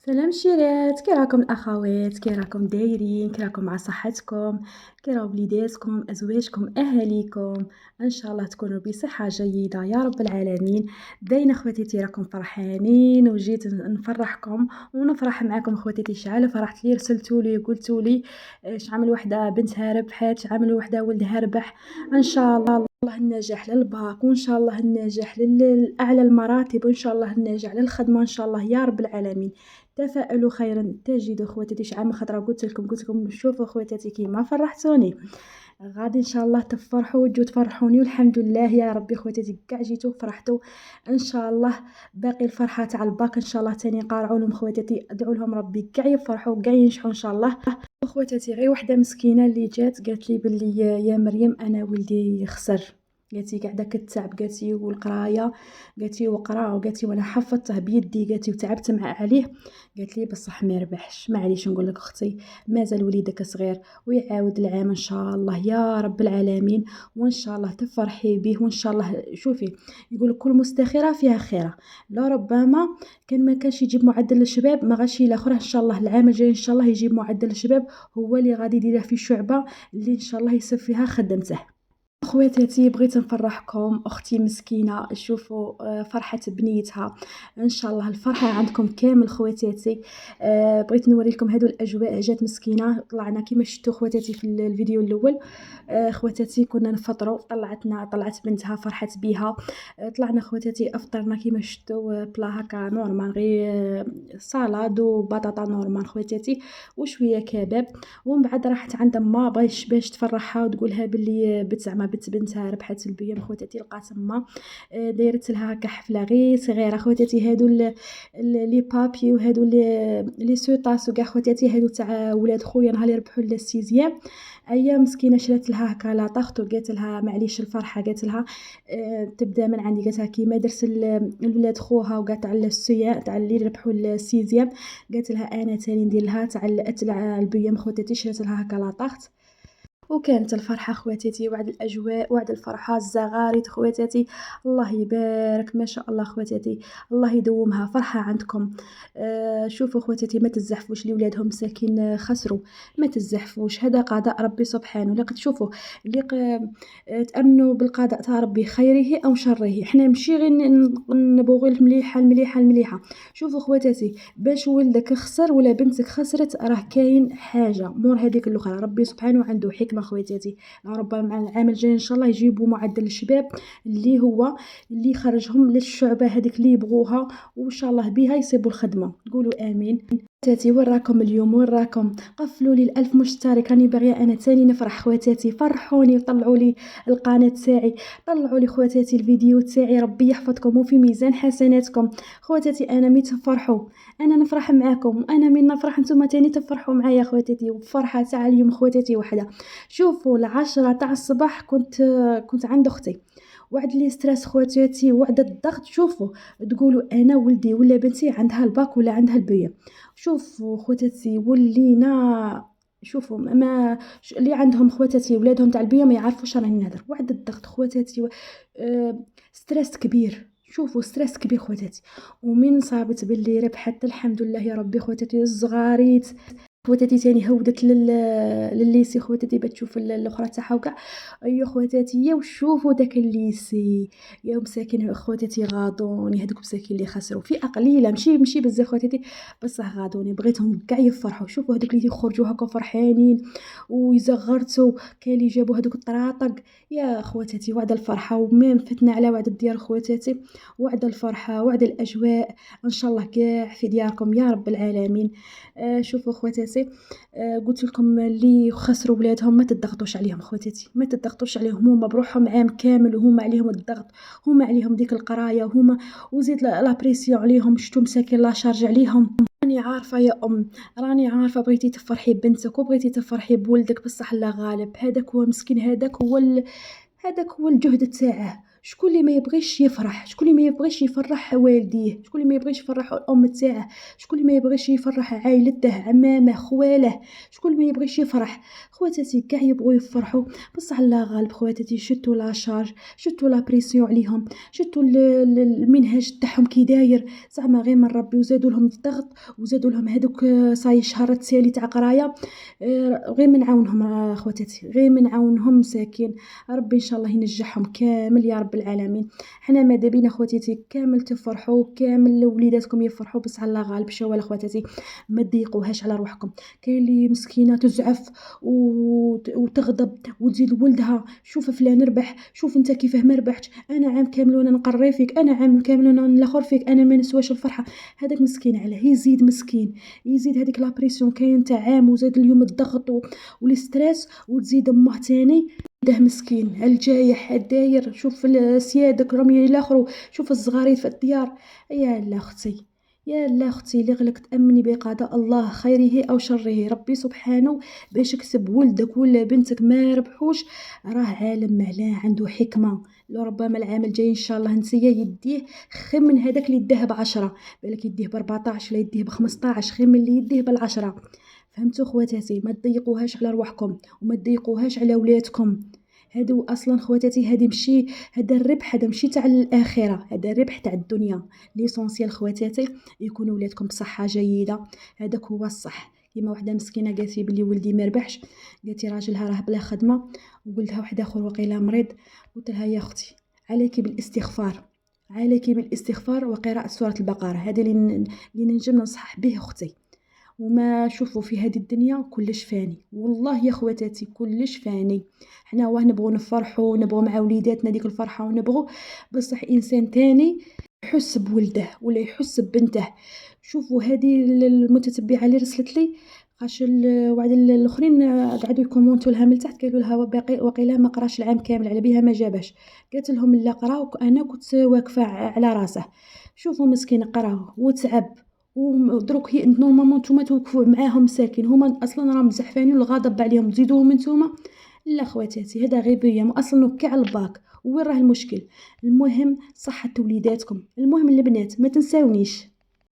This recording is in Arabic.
سلام شيرات، كي راكم الأخوات، كي راكم دايرين، كي راكم مع صحتكم، كي راهو وليداتكم، أزواجكم، أهاليكم، إن شاء الله تكونوا بصحة جيدة يا رب العالمين. باينة خواتاتي راكم فرحانين وجيت نفرحكم ونفرح معاكم خواتاتي. شحال فرحت لي رسلتولي قلتولي شعمل وحدة بنتها ربحت، شعمل وحدة ولدها ربح. إن شاء الله النجاح للباك، وإن شاء الله النجاح لأعلى المراتب، وإن شاء الله النجاح للخدمة إن شاء الله يا رب العالمين. تفاءلوا خيرا تجدوا خواتاتي. شحال من خطره قلت لكم شوفوا خواتاتي كيما فرحتوني، غادي ان شاء الله تفرحوا وتجوا تفرحوني، والحمد لله يا ربي خواتاتي كاع جيتوا فرحتوا ان شاء الله. باقي الفرحه تاع الباك ان شاء الله تاني نقارعوا لهم خواتاتي، ادعوا لهم ربي كاع يفرحوا كاع ينجحوا ان شاء الله. خواتاتي غير وحده مسكينه اللي جات قالت لي بلي يا مريم انا ولدي خسر، قالتي قاعده كتعب، قالتي والقرايه، قالتي وقرا، وقالتي وانا حفظته بيدي، قالتي وتعبت عليه. قالت لي بصح ما ربحش. معليش نقول لك اختي، مازال وليدك صغير ويعاود العام ان شاء الله يا رب العالمين، وان شاء الله تفرحي به. وان شاء الله شوفي، يقول كل مستخيره فيها خيره، لربما كان ما كانش يجيب معدل الشباب ما غاشي الاخر ان شاء الله العام الجاي ان شاء الله يجيب معدل الشباب، هو اللي غادي يديره في شعبه اللي ان شاء الله يسب فيها خدمته. خواتاتي بغيت نفرحكم، اختي مسكينه شوفوا فرحه بنيتها. ان شاء الله الفرحه عندكم كامل خواتاتي. بغيت نوري لكم هادو الاجواء، جات مسكينه طلعنا كيما شفتوا خواتاتي في الفيديو الاول. خواتاتي كنا نفطروا، طلعت بنتها فرحت بيها. طلعنا خواتاتي افطرنا كيما شفتوا بلا هكا نورمال، غير سالاد وبطاطا نورمال خواتاتي وشويه كباب. ومن بعد راحت عند ما باش تفرحها وتقولها باللي زعما بنتها ربحت البيام. خواتاتي لقات ما دايرت لها هكا حفله غير صغيره خواتاتي. هادو لي بابي وهادو لي سوطاس وكاع خواتاتي، هادو تاع ولاد خويا نهار اللي ربحوا للسيزيام. ايا مسكينه شرات لها هكا لا طاخت وقالت لها معليش الفرحه، قالت لها تبدا من عندي، قالت لها كيما درس الولاد خوها وكاع تاع السيا تاع اللي ربحوا السيزيام، قالت لها انا تاني ندير لها تاع البيام خواتاتي. شرات لها هكا لا طاخت وكانت الفرحة خواتاتي، وعد الأجواء وعد الفرحة الزغاريت خواتاتي. الله يبارك ما شاء الله خواتاتي، الله يدومها فرحة عندكم. شوفوا خواتاتي ما تزحفوش لولادهم مساكين خسروا، ما تزحفوش، هذا قضاء ربي سبحانه. لقد شوفوا اللي تأمنوا بالقضاء تاع ربي خيره أو شره، حنا ماشي غير نبغوا المليحة. شوفوا خواتاتي، باش ولدك خسر ولا بنتك خسرت راه كاين حاجة مور هذيك الأخرى، ربي سبحانه عنده حكمة خواتاتي. ربما مع العام الجاي إن شاء الله يجيبوا معدل الشباب اللي هو اللي خرجهم للشعبة هذيك اللي يبغوها، وإن شاء الله بها يصيبوا الخدمة. قولوا آمين. خواتاتي وين راكم اليوم؟ وين راكم؟ قفلوا لي ال1000 مشترك، راني باغيه انا تاني نفرح خواتاتي. فرحوني وطلعوا لي القناه تاعي، طلعوا لي خواتاتي الفيديو تاعي، ربي يحفظكم وفي ميزان حسناتكم. خواتاتي انا مي تفرحوا انا نفرح معاكم، وانا من نفرح نتوما تاني تفرحوا معايا خواتاتي. وفرحه تاع اليوم خواتاتي وحده. شوفوا 10 تاع الصباح كنت عند اختي، وعد لي ستريس خواتاتي، وعد الضغط. شوفوا تقولوا انا ولدي ولا بنتي عندها الباك ولا عندها البيام. شوفوا خواتاتي ولينا، شوفوا ما اللي عندهم خواتاتي ولادهم تاع البيام ما يعرفوش راني نهضر. وعد الضغط خواتاتي ستريس كبير. شوفوا ستريس كبير خواتاتي. ومن صابت باللي ربحت الحمد لله يا ربي خواتاتي الصغاريت. خواتاتي تاني هودت للليسي خواتاتي بتشوف الاخرى تاعها وكاع. ايوا خواتاتي يا وشوفوا داك الليسي، يا مساكين خواتاتي غاضوني هذوك مساكين اللي خسروا في قليله، ماشي بزاف خواتاتي بصح غاضوني، بغيتهم كاع يفرحوا. شوفوا هذوك اللي يخرجوا هكا فرحانين ويزغرتوا، كاين اللي جابوا هذوك الطراطق. يا خواتاتي وعد الفرحه ومام فتنا على وعد الديار خواتاتي، وعد الفرحه وعد الاجواء ان شاء الله كاع في دياركم يا رب العالمين. شوفوا خواتاتي، قلت لكم اللي خسروا ولادهم ما تضغطوش عليهم خواتاتي، ما تضغطوش عليهم، هما بروحهم عام كامل وهما عليهم الضغط، هما عليهم ديك القرايه، وهما وزيد لا بريسيون عليهم. شتو مساكين لا شارج عليهم. راني عارفه يا راني عارفه بغيتي تفرحي ببنتك وبغيتي تفرحي بولدك، بصح لا غالب هذاك هو مسكين، هذاك هو الجهد تاعه. شكون اللي ما يبغيش يفرح، شكون اللي ما يبغيش يفرح والديه، شكون اللي ما يبغيش يفرح الأم تاعه، شكون اللي ما يبغيش يفرح عايلته، عمامه، خواله، شكون اللي ما يبغيش يفرح. خواتاتي كاع يبغوا يفرحوا، بصح الله غالب خواتاتي. شدوا لا شارج، شدوا لا بريسيون عليهم، شدوا المنهج تاعهم كي داير، زعما غير من ربي، وزادوا لهم الضغط، وزادوا لهم هذوك صاي شهر التالي تاع قرايه. غير من عاونهم خواتاتي، غير من عاونهم مساكين. ربي ان شاء الله ينجحهم كامل يا رب العالمين. حنا ماذا بينا خواتاتي كامل تفرحوا، كامل وليداتكم يفرحوا، بس على غالب شوال خواتاتي ما تضيقوهاش على روحكم. كاين اللي مسكينه تزعف وتغضب وتزيد ولدها، شوف فلان ربح، شوف انت كيفاه ما ربحتش، انا عام كامل وانا نقري فيك، انا عام كامل وانا نلاخر فيك، انا ما نسواش الفرحه. هذاك مسكين عليه يزيد مسكين، يزيد هذيك لا بريسيون كاين تاع عام، وزاد اليوم الضغط والستريس، وتزيد امه تاني. ده مسكين الجايح الداير، شوف سيادك راهم يلاخروا، شوف الصغاريت في الديار. يا لا اختي، يا لا اختي، اللي غلك تامني بقضاء الله خيره او شره. ربي سبحانه باش يكسب ولدك ولا بنتك ما ربحوش، راه عالم معلاه عنده حكمه. لربما العام الجاي ان شاء الله نسيه يديه خير من هذاك اللي يديه ب10، بالك يديه ب14 لا يديه ب15، خير من اللي يديه ب10. فهمتوا خواتاتي؟ ما تضيقوهاش على رواحكم، وما تضيقوهاش على ولادكم. هادو اصلا خواتاتي هادي ماشي، هذا الربح هذا ماشي تاع الاخره، هذا الربح تاع الدنيا. ليسونسيال خواتاتي يكونوا ولادكم بصحه جيده، هذاك هو الصح. كيما وحده مسكينه قالت لي بلي ولدي ما ربحش، قالت لي راجلها راه بلا خدمه، وولدها واحد اخر وقيله مريض. قلت لها يا اختي عليك بالاستغفار، عليك بالاستغفار وقراءه سوره البقره، هذه اللي ننجم ننصح به اختي. وما شوفوا في هذه الدنيا كلش فاني، والله يا خواتاتي كلش فاني. حنا واه نبغوا نفرحوا، نبغوا مع وليداتنا ديك الفرحه ونبغوا، بصح انسان تاني يحس بولده ولا يحس ببنته. شوفوا هذه المتتبعه اللي رسلت لي، خاش وعد الاخرين قعدوا يكومونتوا لها من تحت، قالوا لها باقي وقيله ما قراش العام كامل على بها ما جابش. قالت لهم لا قرا، انا كنت واقفه على راسه. شوفوا مسكين قرا وتعب، ودروك هي نورمالمون نتوما توقفوا معاهم ساكن، هما اصلا راهم زحفانين والغضب عليهم تزيدوهم نتوما. لا خواتاتي هذا غير بيام اصلا كاع الباك. وين راه المشكل؟ المهم صحه وليداتكم، المهم البنات ما تنساونيش.